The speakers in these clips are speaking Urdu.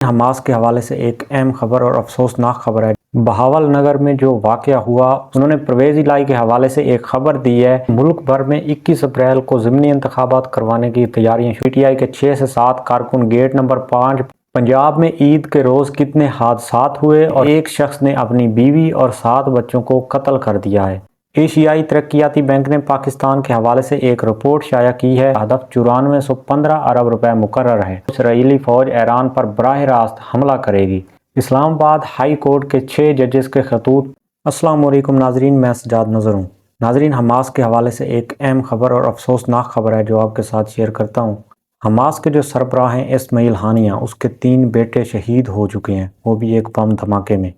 حماس کے حوالے سے ایک اہم خبر اور افسوسناک خبر ہے۔ بہاول نگر میں جو واقعہ ہوا، انہوں نے پرویز الہی کے حوالے سے ایک خبر دی ہے۔ ملک بھر میں 21 اپریل کو ضمنی انتخابات کروانے کی تیاریاں۔ پی ٹی آئی کے 6 سے 7 کارکن گیٹ نمبر 5۔ پنجاب میں عید کے روز کتنے حادثات ہوئے اور ایک شخص نے اپنی بیوی اور 7 بچوں کو قتل کر دیا ہے۔ ایشیائی ترقیاتی بینک نے پاکستان کے حوالے سے ایک رپورٹ شائع کی ہے۔ ہدف 9415 ارب روپے مقرر ہے۔ اسرائیلی فوج ایران پر براہ راست حملہ کرے گی۔ اسلام آباد ہائی کورٹ کے 6 ججز کے خطوط۔ السلام علیکم ناظرین، میں سجاد نظر ہوں۔ ناظرین، حماس کے حوالے سے ایک اہم خبر اور افسوسناک خبر ہے جو آپ کے ساتھ شیئر کرتا ہوں۔ حماس کے جو سربراہ ہیں اسماعیل ہانیہ، اس کے 3 بیٹے شہید ہو چکے ہیں، وہ بھی ایک بم دھماکے میں۔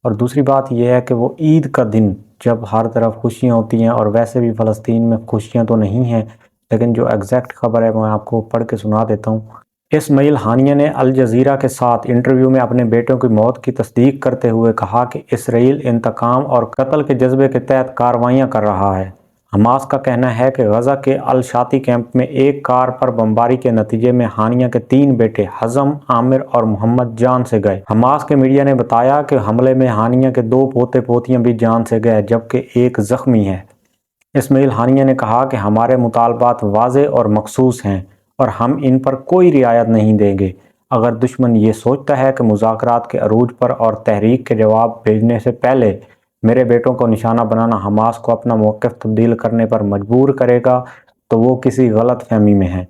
اور دوسری بات یہ ہے کہ وہ عید کا دن جب ہر طرف خوشیاں ہوتی ہیں، اور ویسے بھی فلسطین میں خوشیاں تو نہیں ہیں، لیکن جو ایگزیکٹ خبر ہے میں آپ کو پڑھ کے سنا دیتا ہوں۔ اسماعیل ہانیہ نے الجزیرہ کے ساتھ انٹرویو میں اپنے بیٹوں کی موت کی تصدیق کرتے ہوئے کہا کہ اسرائیل انتقام اور قتل کے جذبے کے تحت کارروائیاں کر رہا ہے۔ حماس کا کہنا ہے کہ غزہ کے الشاطی کیمپ میں ایک کار پر بمباری کے نتیجے میں ہانیہ کے 3 بیٹے حزم، عامر اور محمد جان سے گئے۔ حماس کے میڈیا نے بتایا کہ حملے میں ہانیہ کے 2 پوتے پوتیاں بھی جان سے گئے، جبکہ ایک زخمی ہے۔ اسماعیل ہانیہ نے کہا کہ ہمارے مطالبات واضح اور مخصوص ہیں اور ہم ان پر کوئی رعایت نہیں دیں گے۔ اگر دشمن یہ سوچتا ہے کہ مذاکرات کے عروج پر اور تحریک کے جواب بھیجنے سے پہلے میرے بیٹوں کو نشانہ بنانا حماس کو اپنا موقف تبدیل کرنے پر مجبور کرے گا تو وہ کسی غلط فہمی میں ہے۔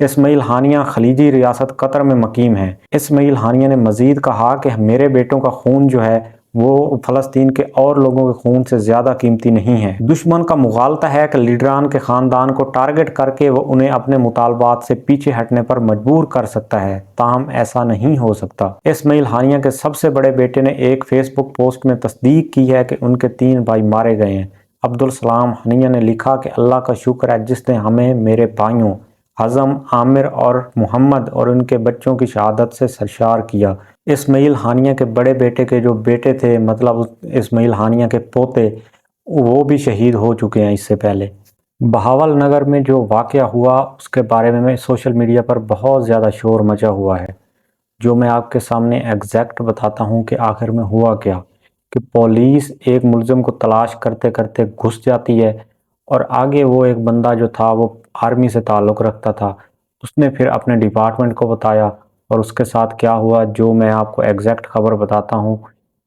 اسماعیل ہانیہ خلیجی ریاست قطر میں مقیم ہے۔ اسماعیل ہانیہ نے مزید کہا کہ میرے بیٹوں کا خون جو ہے وہ فلسطین کے اور لوگوں کے خون سے زیادہ قیمتی نہیں ہے۔ دشمن کا مغالطہ ہے کہ لیڈران کے خاندان کو ٹارگٹ کر کے وہ انہیں اپنے مطالبات سے پیچھے ہٹنے پر مجبور کر سکتا ہے، تاہم ایسا نہیں ہو سکتا۔ اسماعیل ہانیہ کے سب سے بڑے بیٹے نے ایک فیس بک پوسٹ میں تصدیق کی ہے کہ ان کے 3 بھائی مارے گئے ہیں۔ عبدالسلام ہانیہ نے لکھا کہ اللہ کا شکر ہے جس نے ہمیں میرے بھائیوں حزم، عامر اور محمد اور ان کے بچوں کی شہادت سے سرشار کیا۔ اسماعیل ہانیہ کے بڑے بیٹے کے جو بیٹے تھے، مطلب اسماعیل ہانیہ کے پوتے، وہ بھی شہید ہو چکے ہیں اس سے پہلے۔ بہاول نگر میں جو واقعہ ہوا اس کے بارے میں سوشل میڈیا پر بہت زیادہ شور مچا ہوا ہے، جو میں آپ کے سامنے ایگزیکٹ بتاتا ہوں کہ آخر میں ہوا کیا۔ کہ پولیس ایک ملزم کو تلاش کرتے کرتے گھس جاتی ہے، اور آگے وہ ایک بندہ جو تھا وہ آرمی سے تعلق رکھتا تھا، اس نے پھر اپنے ڈپارٹمنٹ کو بتایا، اور اس کے ساتھ کیا ہوا جو میں آپ کو ایگزیکٹ خبر بتاتا ہوں،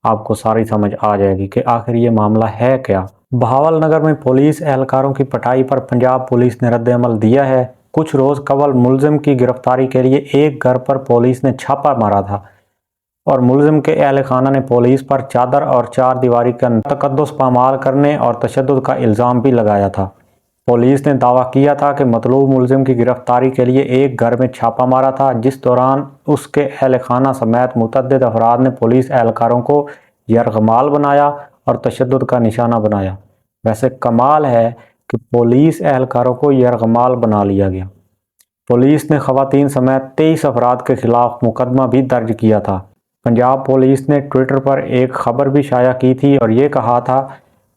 آپ کو ساری سمجھ آ جائے گی کہ آخر یہ معاملہ ہے کیا۔ بہاول نگر میں پولیس اہلکاروں کی پٹائی پر پنجاب پولیس نے رد عمل دیا ہے۔ کچھ روز قبل ملزم کی گرفتاری کے لیے ایک گھر پر پولیس نے چھاپہ مارا تھا، اور ملزم کے اہل خانہ نے پولیس پر چادر اور 4 دیواری کا تقدس پامال کرنے اور تشدد کا الزام بھی لگایا تھا۔ پولیس نے دعویٰ کیا تھا کہ مطلوب ملزم کی گرفتاری کے لیے ایک گھر میں چھاپہ مارا تھا، جس دوران اس کے اہل خانہ سمیت متعدد افراد نے پولیس اہلکاروں کو یرغمال بنایا اور تشدد کا نشانہ بنایا۔ ویسے کمال ہے کہ پولیس اہلکاروں کو یرغمال بنا لیا گیا۔ پولیس نے خواتین سمیت 23 افراد کے خلاف مقدمہ بھی درج کیا تھا۔ پنجاب پولیس نے ٹویٹر پر ایک خبر بھی شائع کی تھی اور یہ کہا تھا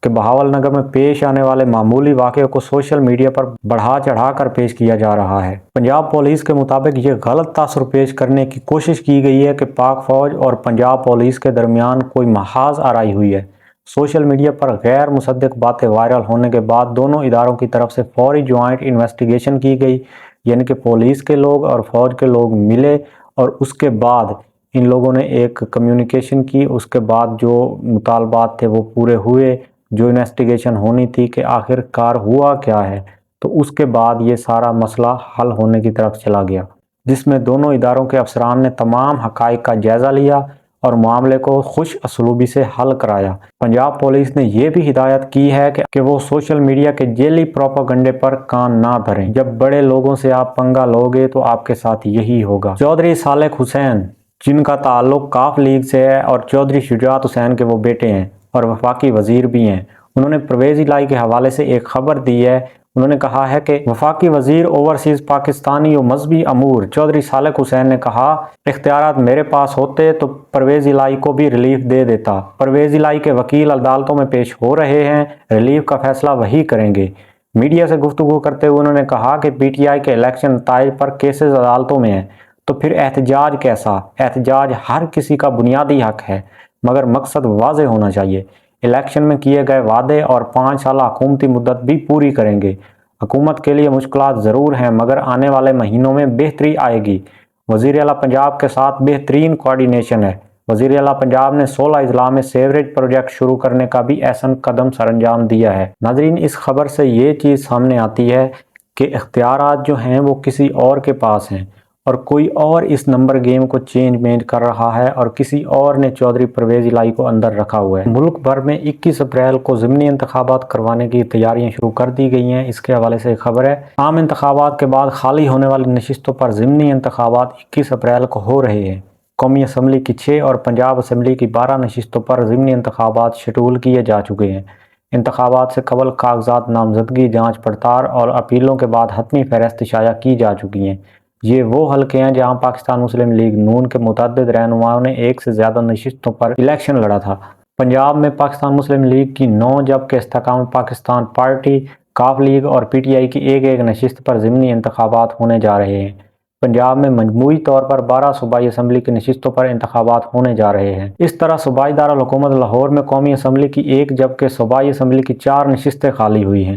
کہ بہاول نگر میں پیش آنے والے معمولی واقعوں کو سوشل میڈیا پر بڑھا چڑھا کر پیش کیا جا رہا ہے۔ پنجاب پولیس کے مطابق یہ غلط تاثر پیش کرنے کی کوشش کی گئی ہے کہ پاک فوج اور پنجاب پولیس کے درمیان کوئی محاذ آرائی ہوئی ہے۔ سوشل میڈیا پر غیر مصدق باتیں وائرل ہونے کے بعد دونوں اداروں کی طرف سے فوری جوائنٹ انویسٹیگیشن کی گئی، یعنی کہ پولیس کے لوگ اور فوج کے لوگ ملے، اور اس کے بعد ان لوگوں نے ایک کمیونیکیشن کی۔ اس کے بعد جو مطالبات تھے وہ پورے ہوئے، جو انویسٹیگیشن ہونی تھی کہ آخر کار ہوا کیا ہے، تو اس کے بعد یہ سارا مسئلہ حل ہونے کی طرف چلا گیا، جس میں دونوں اداروں کے افسران نے تمام حقائق کا جائزہ لیا اور معاملے کو خوش اسلوبی سے حل کرایا۔ پنجاب پولیس نے یہ بھی ہدایت کی ہے کہ وہ سوشل میڈیا کے جعلی پروپیگنڈے پر کان نہ دھریں۔ جب بڑے لوگوں سے آپ پنگا لوگے تو آپ کے ساتھ یہی ہوگا۔ چودھری صالح حسین، جن کا تعلق کاف لیگ سے ہے اور چودھری شجاعت حسین کے وہ بیٹے ہیں اور وفاقی وزیر بھی ہیں، انہوں نے پرویز الہی کے حوالے سے ایک خبر دی ہے۔ انہوں نے کہا ہے کہ وفاقی وزیر اوورسیز پاکستانی و مذہبی امور چودھری صالح حسین نے کہا، اختیارات میرے پاس ہوتے تو پرویز الہی کو بھی ریلیف دے دیتا۔ پرویز الہی کے وکیل عدالتوں میں پیش ہو رہے ہیں، ریلیف کا فیصلہ وہی کریں گے۔ میڈیا سے گفتگو کرتے ہوئے انہوں نے کہا کہ پی ٹی آئی کے الیکشن نتائج پر کیسز عدالتوں میں ہیں، تو تو پھر احتجاج کیسا؟ احتجاج ہر کسی کا بنیادی حق ہے، مگر مقصد واضح ہونا چاہیے۔ الیکشن میں کیے گئے وعدے اور 5 سالہ حکومتی مدت بھی پوری کریں گے۔ حکومت کے لیے مشکلات ضرور ہیں، مگر آنے والے مہینوں میں بہتری آئے گی۔ وزیر اعلیٰ پنجاب کے ساتھ بہترین کوارڈینیشن ہے۔ وزیر اعلیٰ پنجاب نے 16 اضلاع میں سیوریج پروجیکٹ شروع کرنے کا بھی احسن قدم سر انجام دیا ہے۔ ناظرین، اس خبر سے یہ چیز سامنے آتی ہے کہ اختیارات جو ہیں وہ کسی اور کے پاس ہیں، اور کوئی اور اس نمبر گیم کو چینج مینج کر رہا ہے، اور کسی اور نے چودھری پرویز الہی کو اندر رکھا ہوا ہے۔ ملک بھر میں 21 اپریل کو ضمنی انتخابات کروانے کی تیاریاں شروع کر دی گئی ہیں۔ اس کے حوالے سے ایک خبر ہے، عام انتخابات کے بعد خالی ہونے والی نشستوں پر ضمنی انتخابات 21 اپریل کو ہو رہے ہیں۔ قومی اسمبلی کی 6 اور پنجاب اسمبلی کی 12 نشستوں پر ضمنی انتخابات شیڈول کیے جا چکے ہیں۔ انتخابات سے قبل کاغذات نامزدگی، جانچ پڑتال اور اپیلوں کے بعد حتمی فہرست شائع کی جا چکی ہیں۔ یہ وہ حلقے ہیں جہاں پاکستان مسلم لیگ نون کے متعدد رہنماؤں نے ایک سے زیادہ نشستوں پر الیکشن لڑا تھا۔ پنجاب میں پاکستان مسلم لیگ کی 9 جبکہ استحکام پاکستان پارٹی، کاف لیگ اور پی ٹی آئی کی ایک نشست پر ضمنی انتخابات ہونے جا رہے ہیں۔ پنجاب میں مجموعی طور پر 12 صوبائی اسمبلی کی نشستوں پر انتخابات ہونے جا رہے ہیں۔ اس طرح صوبائی دارالحکومت لاہور میں قومی اسمبلی کی 1 جبکہ صوبائی اسمبلی کی 4 نشستیں خالی ہوئی ہیں،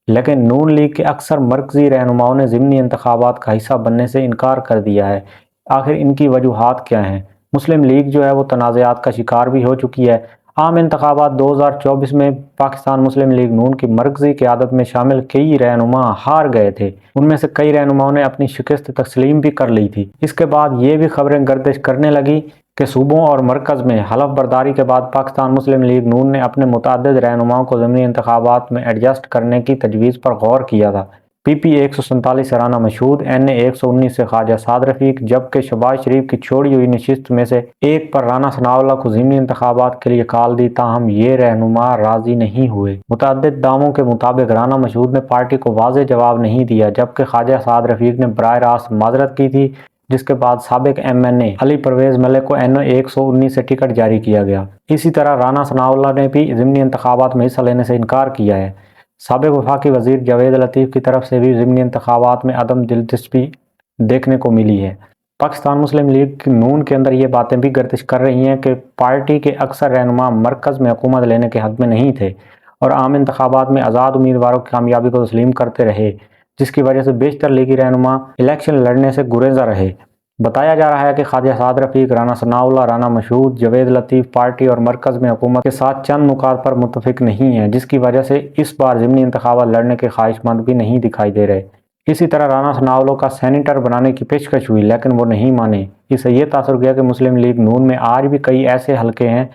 لیکن نون لیگ کے اکثر مرکزی رہنماؤں نے ضمنی انتخابات کا حصہ بننے سے انکار کر دیا ہے۔ آخر ان کی وجوہات کیا ہیں؟ مسلم لیگ جو ہے وہ تنازعات کا شکار بھی ہو چکی ہے۔ عام انتخابات 2024 میں پاکستان مسلم لیگ نون کی مرکزی قیادت میں شامل کئی رہنما ہار گئے تھے۔ ان میں سے کئی رہنماؤں نے اپنی شکست تسلیم بھی کر لی تھی۔ اس کے بعد یہ بھی خبریں گردش کرنے لگی کہ صوبوں اور مرکز میں حلف برداری کے بعد پاکستان مسلم لیگ نون نے اپنے متعدد رہنماؤں کو ضمنی انتخابات میں ایڈجسٹ کرنے کی تجویز پر غور کیا تھا۔ پی پی 147 سے رانا مشہود، این اے 119 سے خواجہ سعد رفیق، جبکہ شہباز شریف کی چھوڑی ہوئی نشست میں سے ایک پر رانا ثناء اللہ کو ضمنی انتخابات کے لیے کال دی، تاہم یہ رہنما راضی نہیں ہوئے۔ متعدد دعووں کے مطابق رانا مشہود نے پارٹی کو واضح جواب نہیں دیا، جبکہ خواجہ سعد رفیق نے براہ راست معذرت کی تھی، جس کے بعد سابق ایم این اے علی پرویز ملک کو این اے 119 سے ٹکٹ جاری کیا گیا۔ اسی طرح رانا ثناء اللہ نے بھی ضمنی انتخابات میں حصہ لینے سے انکار کیا ہے۔ سابق وفاقی وزیر جاوید لطیف کی طرف سے بھی ضمنی انتخابات میں عدم دلچسپی دیکھنے کو ملی ہے۔ پاکستان مسلم لیگ نون کے اندر یہ باتیں بھی گردش کر رہی ہیں کہ پارٹی کے اکثر رہنما مرکز میں حکومت لینے کے حق میں نہیں تھے اور عام انتخابات میں آزاد امیدواروں کی کامیابی کو تسلیم کرتے رہے، جس کی وجہ سے بیشتر لیگی رہنما الیکشن لڑنے سے گریزاں رہے۔ بتایا جا رہا ہے کہ خواجہ سعد رفیق، رانا ثناء اللہ، رانا مشہود، جاوید لطیف پارٹی اور مرکز میں حکومت کے ساتھ چند نکات پر متفق نہیں ہیں، جس کی وجہ سے اس بار ضمنی انتخابات لڑنے کے خواہش مند بھی نہیں دکھائی دے رہے۔ اسی طرح رانا ثناء اللہ کا سینیٹر بنانے کی پیشکش ہوئی، لیکن وہ نہیں مانے۔ اس سے یہ تاثر گیا کہ مسلم لیگ نون میں آج بھی کئی ایسے حلقے ہیں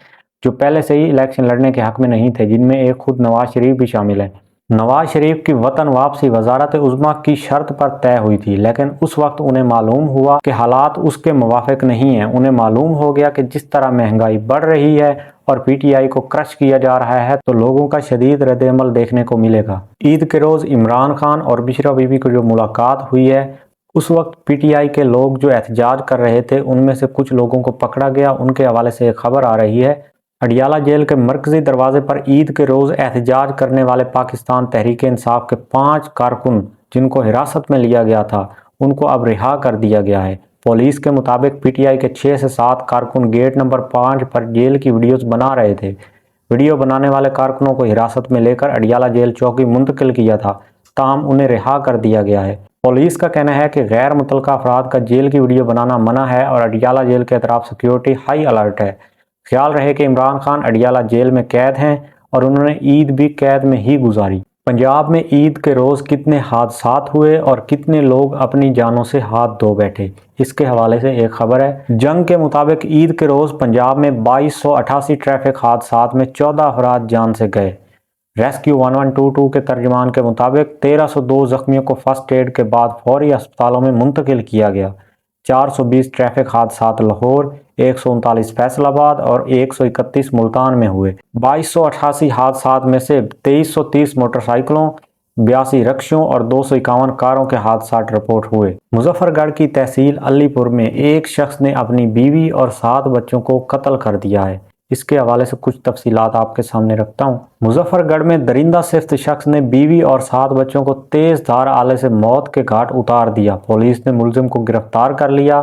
جو پہلے سے ہی الیکشن لڑنے کے حق میں نہیں تھے، جن میں ایک خود نواز شریف بھی شامل ہے۔ نواز شریف کی وطن واپسی وزارت عظمیٰ کی شرط پر طے ہوئی تھی، لیکن اس وقت انہیں معلوم ہوا کہ حالات اس کے موافق نہیں ہیں۔ انہیں معلوم ہو گیا کہ جس طرح مہنگائی بڑھ رہی ہے اور پی ٹی آئی کو کرش کیا جا رہا ہے تو لوگوں کا شدید رد عمل دیکھنے کو ملے گا۔ عید کے روز عمران خان اور بشرا بی بی کو جو ملاقات ہوئی ہے، اس وقت پی ٹی آئی کے لوگ جو احتجاج کر رہے تھے، ان میں سے کچھ لوگوں کو پکڑا گیا۔ ان کے حوالے سے ایک خبر آ رہی ہے، اڈیالہ جیل کے مرکزی دروازے پر عید کے روز احتجاج کرنے والے پاکستان تحریک انصاف کے 5 کارکن جن کو حراست میں لیا گیا تھا، ان کو اب رہا کر دیا گیا ہے۔ پولیس کے مطابق پی ٹی آئی کے 6 سے 7 کارکن گیٹ نمبر 5 پر جیل کی ویڈیوز بنا رہے تھے۔ ویڈیو بنانے والے کارکنوں کو حراست میں لے کر اڈیالہ جیل چوکی منتقل کیا تھا، تاہم انہیں رہا کر دیا گیا ہے۔ پولیس کا کہنا ہے کہ غیر متعلقہ افراد کا جیل کی ویڈیو بنانا منع ہے اور اڈیالہ جیل کے اطراف سیکیورٹی ہائی الرٹ ہے۔ خیال رہے کہ عمران خان اڈیالہ جیل میں قید ہیں اور انہوں نے عید بھی قید میں ہی گزاری۔ پنجاب میں عید کے روز کتنے حادثات ہوئے اور کتنے لوگ اپنی جانوں سے ہاتھ دھو بیٹھے، اس کے حوالے سے ایک خبر ہے۔ جنگ کے مطابق عید کے روز پنجاب میں 2288 ٹریفک حادثات میں 14 افراد جان سے گئے۔ ریسکیو 1122 کے ترجمان کے مطابق 1302 زخمیوں کو فرسٹ ایڈ کے بعد فوری اسپتالوں میں منتقل کیا گیا۔ 420 ٹریفک حادثات لاہور، 139 فیصل آباد اور 131 ملتان میں ہوئے۔ 2288 حادثات میں سے 2330 موٹر سائیکلوں، 82 رکشوں اور 251 کاروں کے حادثات رپورٹ ہوئے۔ مظفر گڑھ کی تحصیل علی پور میں ایک شخص نے اپنی بیوی اور 7 بچوں کو قتل کر دیا ہے۔ اس کے حوالے سے کچھ تفصیلات آپ کے سامنے رکھتا ہوں۔ مظفر گڑھ میں درندہ صفت شخص نے بیوی اور 7 بچوں کو تیز دھار آلے سے موت کے گھاٹ اتار دیا۔ پولیس نے ملزم کو گرفتار کر لیا،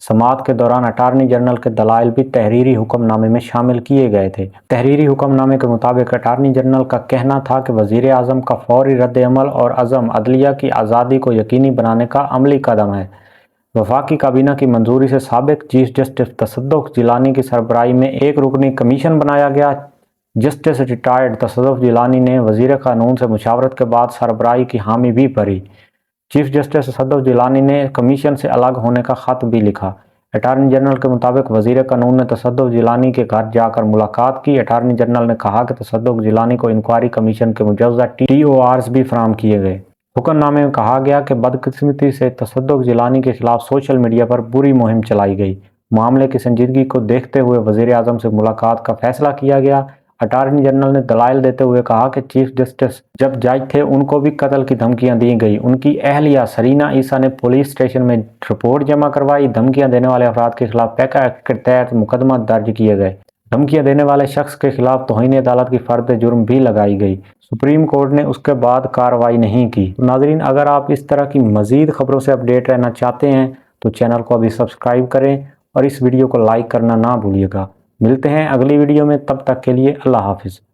سماعت کے دوران اٹارنی جنرل کے دلائل بھی تحریری حکم نامے میں شامل کیے گئے تھے۔ تحریری حکم نامے کے مطابق اٹارنی جنرل کا کہنا تھا کہ وزیر اعظم کا فوری رد عمل اور عزم عدلیہ کی آزادی کو یقینی بنانے کا عملی قدم ہے۔ وفاقی کابینہ کی منظوری سے سابق چیف جسٹس تصدق جیلانی کی سربراہی میں ایک رکنی کمیشن بنایا گیا۔ جسٹس ریٹائرڈ تصدق جیلانی نے وزیر قانون سے مشاورت کے بعد سربراہی کی حامی بھی بھری۔ چیف جسٹس تصدق جیلانی نے کمیشن سے الگ ہونے کا خط بھی لکھا۔ اٹارنی جنرل کے مطابق وزیر قانون نے تصدق جیلانی کے گھر جا کر ملاقات کی۔ اٹارنی جنرل نے کہا کہ تصدق جیلانی کو انکوائری کمیشن کے مجوزہ TORs بھی فراہم کیے گئے۔ حکم نامے میں کہا گیا کہ بدقسمتی سے تصدق جیلانی کے خلاف سوشل میڈیا پر بری مہم چلائی گئی۔ معاملے کی سنجیدگی کو دیکھتے ہوئے وزیر اعظم سے ملاقات کا فیصلہ کیا گیا۔ اٹارنی جنرل نے دلائل دیتے ہوئے کہا کہ چیف جسٹس جب جج تھے ان کو بھی قتل کی دھمکیاں دی گئی۔ ان کی اہلیہ سرینا عیسیٰ نے پولیس اسٹیشن میں رپورٹ جمع کروائی۔ دھمکیاں دینے والے افراد کے خلاف پیکا ایکٹ کے تحت مقدمہ درج کیے گئے۔ دھمکیاں دینے والے شخص کے خلاف توہین عدالت کی فرد جرم بھی لگائی گئی۔ سپریم کورٹ نے اس کے بعد کارروائی نہیں کی۔ تو ناظرین، اگر آپ اس طرح کی مزید خبروں سے اپڈیٹ رہنا چاہتے ہیں تو چینل کو ابھی سبسکرائب کریں اور اس ویڈیو کو لائک کرنا نہ بھولیے گا۔ ملتے ہیں اگلی ویڈیو میں، تب تک کے لیے اللہ حافظ۔